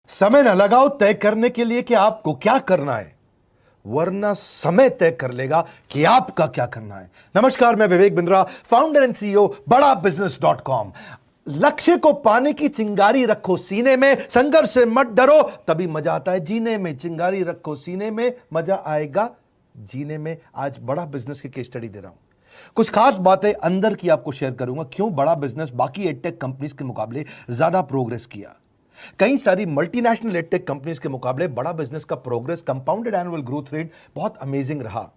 समय न लगाओ तय करने के लिए कि आपको क्या करना है, वरना समय तय कर लेगा कि आपका क्या करना है। नमस्कार, मैं Vivek Bindra, founder and CEO बड़ा बिजनेस.com। लक्ष्य को पाने की चिंगारी रखो सीने में, संघर्ष से मत डरो, तभी मजा आता है जीने में। चिंगारी रखो सीने में, मजा आएगा जीने में। आज बड़ा बिजनेस की केस स्टडी दे रहा हूं, कुछ खास बातें अंदर की आपको शेयर करूंगा, क्यों बड़ा बिजनेस बाकी एडटेक कंपनीज के मुकाबले ज्यादा प्रोग्रेस किया। कई सारी मल्टीनेशनल एडटेक कंपनीज के मुकाबले बड़ा बिजनेस का progress, compounded annual growth rate बहुत अमेजिंग रहा।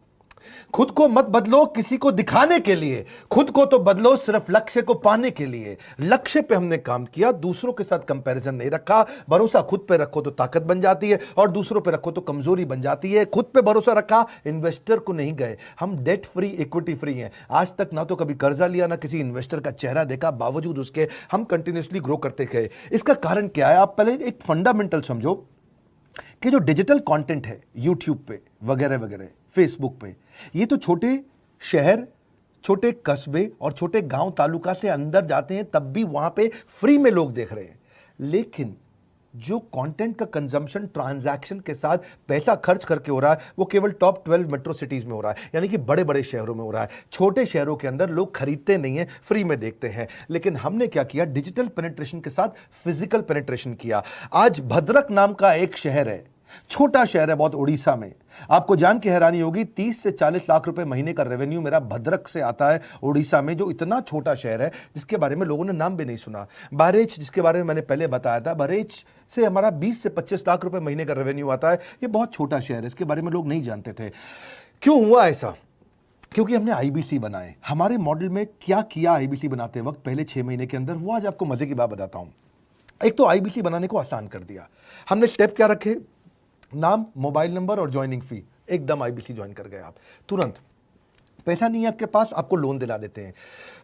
खुद को मत बदलो किसी को दिखाने के लिए, खुद को तो बदलो सिर्फ लक्ष्य को पाने के लिए। लक्ष्य पे हमने काम किया, दूसरों के साथ कंपैरिजन नहीं रखा। भरोसा खुद पे रखो तो ताकत बन जाती है, और दूसरों पे रखो तो कमजोरी बन जाती है। खुद पे भरोसा रखा, इन्वेस्टर को नहीं गए। हम डेट फ्री, इक्विटी फ्री हैं। आज तक ना तो कभी कर्जा लिया, ना किसी इन्वेस्टर का चेहरा देखा, बावजूद उसके हम कंटिन्यूसली ग्रो करते गए। इसका कारण क्या है? आप पहले एक फंडामेंटल समझो कि जो डिजिटल कंटेंट है यूट्यूब पे वगैरह वगैरह, फेसबुक पे, ये तो छोटे शहर, छोटे कस्बे और छोटे गांव तालुका से अंदर जाते हैं, तब भी वहां पे फ्री में लोग देख रहे हैं। लेकिन जो कंटेंट का कंजम्पशन ट्रांजैक्शन के साथ पैसा खर्च करके हो रहा है, वो केवल टॉप 12 मेट्रो सिटीज में हो रहा है, यानी कि बड़े बड़े शहरों में हो रहा है। छोटे शहरों के अंदर लोग खरीदते नहीं है, फ्री में देखते हैं। लेकिन हमने क्या किया? डिजिटल पेनिट्रेशन के साथ फिजिकल पेनिट्रेशन किया। आज भद्रक नाम का एक शहर है, छोटा शहर है बहुत, उड़ीसा में। आपको जान के हैरानी होगी, 30 से 40 लाख रुपए महीने का रेवेन्यू मेरा भद्रक से आता है, उड़ीसा में, जो इतना छोटा शहर है जिसके बारे में लोगों ने नाम भी नहीं सुना। बहरेच, जिसके बारे में मैंने पहले बताया था, बहरेच से हमारा 20 से 25 लाख रुपए महीने का रेवेन्यू आता है। ये बहुत छोटा शहर है, इसके बारे में लोग नहीं जानते थे। क्यों हुआ ऐसा? क्योंकि हमने आईबीसी बनाए। हमारे मॉडल में क्या किया आईबीसी बनाते वक्त, पहले 6 महीने के अंदर, वो आज आपको मजे की बात बताता हूं। एक तो आईबीसी बनाने को आसान कर दिया हमने। स्टेप क्या रखे? नाम, मोबाइल नंबर और ज्वाइनिंग फी। एकदम आईबीसी ज्वाइन कर गए आप तुरंत। पैसा नहीं है आपके पास, आपको लोन दिला देते हैं।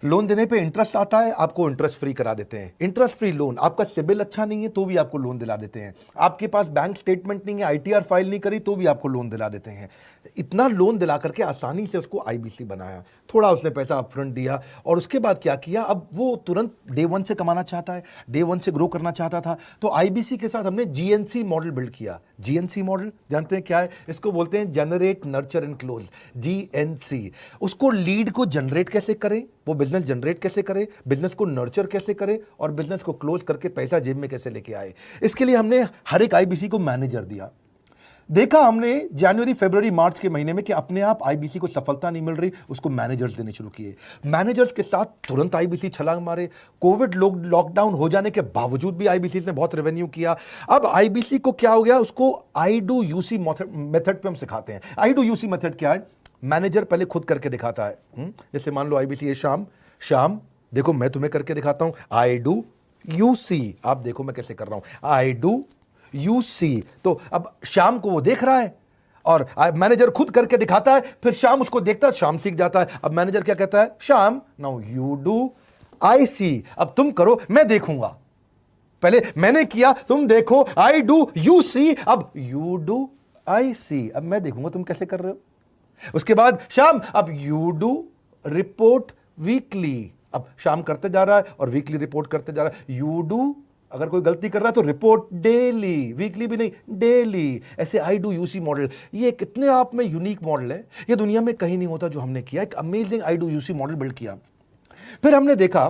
लोन देने पे इंटरेस्ट आता है, आपको इंटरेस्ट फ्री करा देते हैं। Interest free loan. आपका सिबिल अच्छा नहीं है तो भी आपको लोन दिला देते हैं। आपके पास बैंक स्टेटमेंट नहीं है, आईटीआर फाइल नहीं करी, तो भी आपको लोन दिला देते हैं। इतना लोन दिला करके आसानी से उसको आईबीसी बनाया। थोड़ा उसने पैसा अपफ्रंट दिया, और उसके बाद क्या किया? अब वो तुरंत डे 1 से कमाना चाहता है, डे 1 से ग्रो करना चाहता था, तो आईबीसी के साथ हमने जीएनसी मॉडल बिल्ड किया। जीएनसी मॉडल जानते हैं क्या है? इसको बोलते हैं generate, nurture and close, GNC. उसको लीड को जनरेट कैसे करें, वो बिजनेस जनरेट कैसे करे, बिजनेस को नर्चर कैसे करे, और बिजनेस को क्लोज करके पैसा जेब में कैसे लेके आए। इसके लिए हमने हर एक आईबीसी को मैनेजर दिया। देखा हमने जनवरी, फरवरी, मार्च के महीने में कि अपने आप आईबीसी को सफलता नहीं मिल रही, उसको मैनेजर्स देने शुरू किए। मैनेजर्स के साथ तुरंत आईबीसी छलांग मारे। कोविड लॉकडाउन हो जाने के बावजूद भी आईबीसी ने बहुत रेवेन्यू किया। अब आईबीसी को क्या हो गया? उसको आई डू यूसी मेथड पे हम सिखाते हैं। आई डू यूसी मेथड क्या है? मैनेजर पहले खुद करके दिखाता है। जैसे मान लो आईबीसी है, शाम देखो मैं तुम्हें करके दिखाता हूं, आई डू यूसी, आप देखो मैं कैसे कर रहा हूं, आई डू यूसी। तो अब शाम को वो देख रहा है, और मैनेजर खुद करके दिखाता है, फिर शाम उसको देखता है, शाम सीख जाता है। अब मैनेजर क्या कहता है? शाम, नाउ यू डू आई सी, अब तुम करो मैं देखूंगा। पहले मैंने किया, तुम देखो, आई डू यू सी, अब यू डू आई सी, अब मैं देखूंगा तुम कैसे कर रहे हो। उसके बाद शाम, अब यू डू रिपोर्ट वीकली, अब शाम करते जा रहा है और वीकली रिपोर्ट करते जा रहा है। यू डू, अगर कोई गलती कर रहा है तो रिपोर्ट डेली, वीकली भी नहीं, डेली। ऐसे आई डू यूसी मॉडल, ये कितने आप में यूनिक मॉडल है, ये दुनिया में कहीं नहीं होता जो हमने किया। एक amazing I do UC model build किया। फिर हमने देखा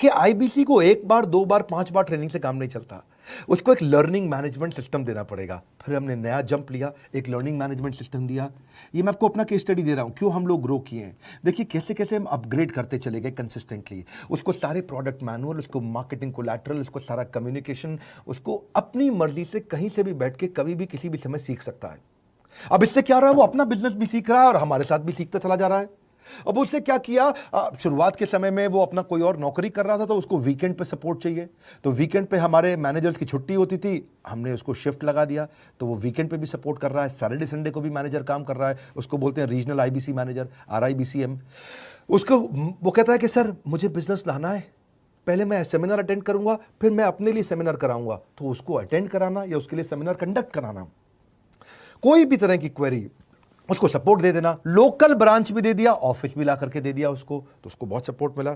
कि आईबीसी को 1 बार, 2 बार, 5 बार ट्रेनिंग से काम नहीं चलता, उसको एक लर्निंग मैनेजमेंट सिस्टम देना पड़ेगा। फिर हमने नया जंप लिया, एक लर्निंग मैनेजमेंट सिस्टम दिया। ये मैं आपको अपना केस स्टडी दे रहा हूं, क्यों हम लोग ग्रो किए हैं। देखिए कैसे कैसे हम अपग्रेड करते चले गए कंसिस्टेंटली। उसको सारे प्रोडक्ट मैनुअल, उसको मार्केटिंग कोलैटरल, उसको सारा कम्युनिकेशन, उसको अपनी मर्जी से कहीं से भी बैठ के कभी भी किसी भी समय सीख सकता है। अब इससे क्या रहा है? वो अपना बिजनेस भी सीख रहा है और हमारे साथ भी सीखता चला जा रहा है। अब उससे क्या किया? शुरुआत के समय में वो अपना कोई और नौकरी कर रहा था, तो उसको वीकेंड पे सपोर्ट चाहिए, तो वीकेंड पे हमारे मैनेजर्स की छुट्टी होती थी, हमने उसको शिफ्ट लगा दिया, तो वो वीकेंड पे भी सपोर्ट कर रहा है। सैटरडे संडे को भी मैनेजर काम कर रहा है, उसको बोलते हैं रीजनल आईबीसी मैनेजर, RIBCM। उसको वो कहता है कि सर मुझे बिजनेस लाना है, पहले मैं सेमिनार अटेंड करूंगा, फिर मैं अपने लिए सेमिनार कराऊंगा। तो उसको अटेंड कराना या उसके लिए सेमिनार कंडक्ट कराना, कोई भी तरह की क्वेरी, उसको सपोर्ट दे देना, लोकल ब्रांच भी दे दिया, ऑफिस भी ला करके दे दिया उसको, तो उसको बहुत सपोर्ट मिला।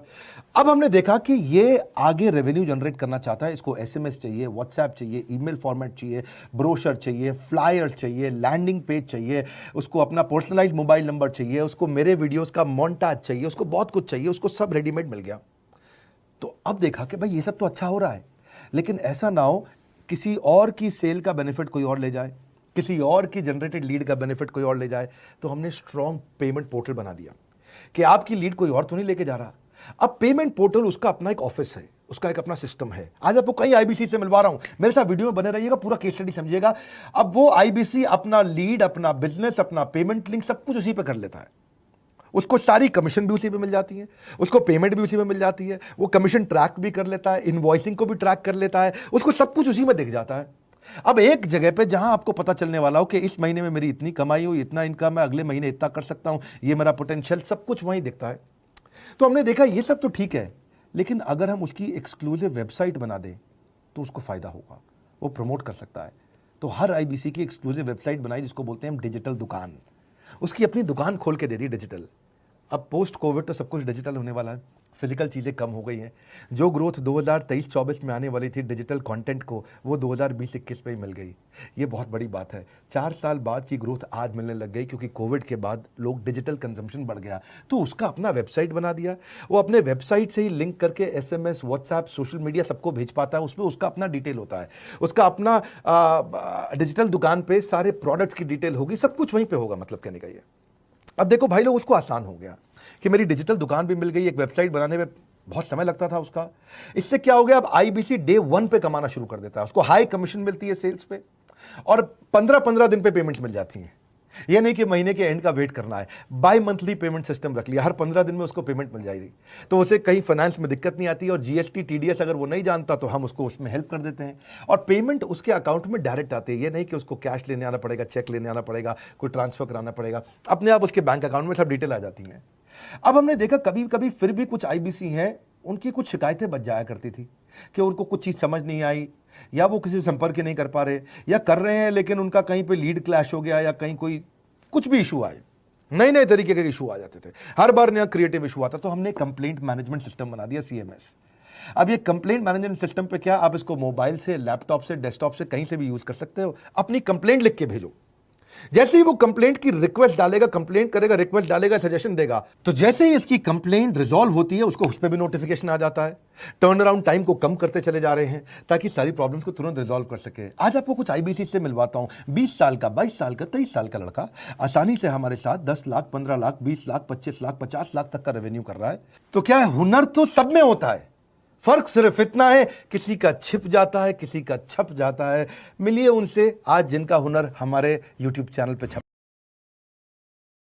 अब हमने देखा कि ये आगे रेवेन्यू जनरेट करना चाहता है, इसको एसएमएस चाहिए, व्हाट्सएप चाहिए, ईमेल फॉर्मेट चाहिए, ब्रोशर चाहिए, फ्लायर चाहिए, लैंडिंग पेज चाहिए, उसको अपना पर्सनलाइज्ड मोबाइल नंबर चाहिए, उसको मेरे वीडियोस का मोन्टाज चाहिए, उसको बहुत कुछ चाहिए, उसको सब रेडीमेड मिल गया। तो अब देखा कि भाई ये सब तो अच्छा हो रहा है, लेकिन ऐसा ना हो किसी और की सेल का बेनिफिट कोई और ले जाए, किसी और की जनरेटेड लीड का बेनिफिट कोई और ले जाए। तो हमने स्ट्रॉन्ग पेमेंट पोर्टल बना दिया कि आपकी लीड कोई और तो नहीं लेके जा रहा। अब पेमेंट पोर्टल उसका अपना एक ऑफिस है, उसका एक अपना सिस्टम है। आज आपको कई आईबीसी से मिलवा रहा हूं, मेरे साथ वीडियो में बने रहिएगा, पूरा केस स्टडी समझिएगा। अब वो आईबीसी अपना लीड, अपना बिजनेस, अपना पेमेंट लिंक सब कुछ उसी पे कर लेता है। उसको सारी कमीशन भी उसी पे मिल जाती है, उसको पेमेंट भी उसी में मिल जाती है, वो कमीशन ट्रैक भी कर लेता है, इनवॉइसिंग को भी ट्रैक कर लेता है, उसको सब कुछ उसी में दिख जाता है। अब एक जगह पे जहां आपको पता चलने वाला हो कि इस महीने में मेरी इतनी कमाई हुई, इतना इनकम है, अगले महीने इतना कर सकता हूं, ये मेरा पोटेंशियल, सब कुछ वहीं दिखता है। तो हमने देखा ये सब तो ठीक है, लेकिन अगर हम उसकी एक्सक्लूसिव वेबसाइट बना दें तो उसको फायदा होगा, वो प्रमोट कर सकता है। तो हर आईबीसी की एक्सक्लूसिव वेबसाइट बनाई, जिसको बोलते हैं हम डिजिटल दुकान। उसकी अपनी दुकान खोल के दे दी डिजिटल। अब पोस्ट कोविड तो सब कुछ डिजिटल होने वाला है, फिजिकल चीज़ें कम हो गई हैं। जो ग्रोथ 2023-24 में आने वाली थी डिजिटल कंटेंट को, वो 2020-21 में ही मिल गई। ये बहुत बड़ी बात है। 4 साल बाद की ग्रोथ आज मिलने लग गई, क्योंकि कोविड के बाद लोग डिजिटल कंजम्पशन बढ़ गया। तो उसका अपना वेबसाइट बना दिया, वो अपने वेबसाइट से ही लिंक करके एसएमएस, व्हाट्सएप, सोशल मीडिया सबको भेज पाता है। उसमें उसका अपना डिटेल होता है, उसका अपना डिजिटल दुकान पे सारे प्रोडक्ट्स की डिटेल होगी, सब कुछ वहीं पर होगा। मतलब कहने का ये, अब देखो भाई लोग, उसको आसान हो गया कि मेरी डिजिटल दुकान भी मिल गई। एक वेबसाइट बनाने में बहुत समय लगता था उसका, इससे क्या हो गया, अब आईबीसी डे 1 पे कमाना शुरू कर देता है। उसको हाई कमीशन मिलती है सेल्स पे, और 15-15 दिन पे पेमेंट्स मिल जाती हैं। ये नहीं कि महीने के एंड का वेट करना है, बाई मंथली पेमेंट सिस्टम रख लिया, हर 15 दिन में उसको पेमेंट मिल जाएगी। तो उसे कहीं फाइनेंस में दिक्कत नहीं आती, और जीएसटी, टीडीएस अगर वो नहीं जानता तो हम उसको उसमें हेल्प कर देते हैं, और पेमेंट उसके अकाउंट में डायरेक्ट आती है। ये नहीं कि उसको कैश लेने आना पड़ेगा, चेक लेने आना पड़ेगा, कोई ट्रांसफर कराना पड़ेगा, अपने आप उसके बैंक अकाउंट में सब डिटेल आ जाती हैं। अब हमने देखा कभी कभी फिर भी कुछ आईबीसी हैं, उनकी कुछ शिकायतें बच जाया करती थी कि उनको कुछ चीज़ समझ नहीं आई, या वो किसी संपर्क ही नहीं कर पा रहे, या कर रहे हैं लेकिन उनका कहीं पे लीड क्लैश हो गया, या कहीं कोई कुछ भी इशू आए, नए नए तरीके के इशू आ जाते थे, हर बार नया क्रिएटिव इशू आता। तो हमने कंप्लेंट मैनेजमेंट सिस्टम बना दिया, सीएमएस। अब ये कंप्लेंट मैनेजमेंट सिस्टम पे क्या, आप इसको मोबाइल से, लैपटॉप से, डेस्कटॉप से, कहीं से भी यूज कर सकते हो। अपनी कंप्लेंट लिख के भेजो, जैसे ही वो कंप्लेंट की रिक्वेस्ट डालेगा, कंप्लेंट करेगा, रिक्वेस्ट डालेगा, सजेशन देगा, तो जैसे ही इसकी कंप्लेंट रिजॉल्व होती है, उसको उस पर भी नोटिफिकेशन आ जाता है। टर्न अराउंड टाइम को कम करते चले जा रहे हैं, ताकि सारी प्रॉब्लम्स को तुरंत रिजॉल्व कर सके। आज आपको कुछ आईबीसी से मिलवाता हूं। 20 साल का, 22 साल का, 23 साल का लड़का आसानी से हमारे साथ 10 लाख, 15 लाख, 20 लाख, 25 लाख, 50 लाख तक का रेवेन्यू कर रहा है। तो क्या है, हुनर तो सब में होता है, फर्क सिर्फ इतना है, किसी का छिप जाता है, किसी का छप जाता है। मिलिए उनसे आज जिनका हुनर हमारे यूट्यूब चैनल पे छप